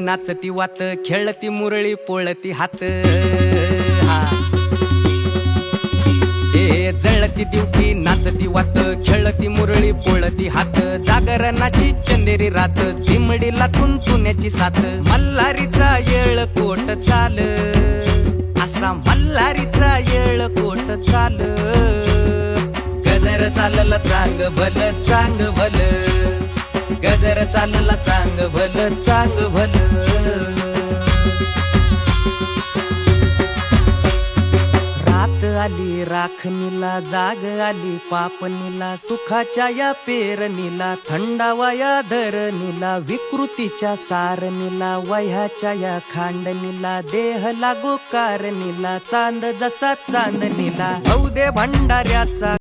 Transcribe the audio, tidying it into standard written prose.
नाचती वात, खेळती मुरळी पोळती हात. ए जळती दिवटी नाचती वात, खेळती मुरळी पोळती हात. जागरणाची चंदेरी रात, दिमडीला तुंतुण्याची साथ. मल्हारीचा येळ कोट चाल, असा मल्हारीचा येळ कोट चाल. गजर चालला चांग भल चांग भल, गजर चालला चांग भल चांग भल. रात आली राखणीला, जाग आली पापणीला. सुखाच्या या पेरणीला, थंडावा या धरणीला. विकृतीच्या सारणीला, वह्याच्या या खांडणीला. देह लागो कारणीला, चांद जसा चांदणीला. हौदे भंडाऱ्याचा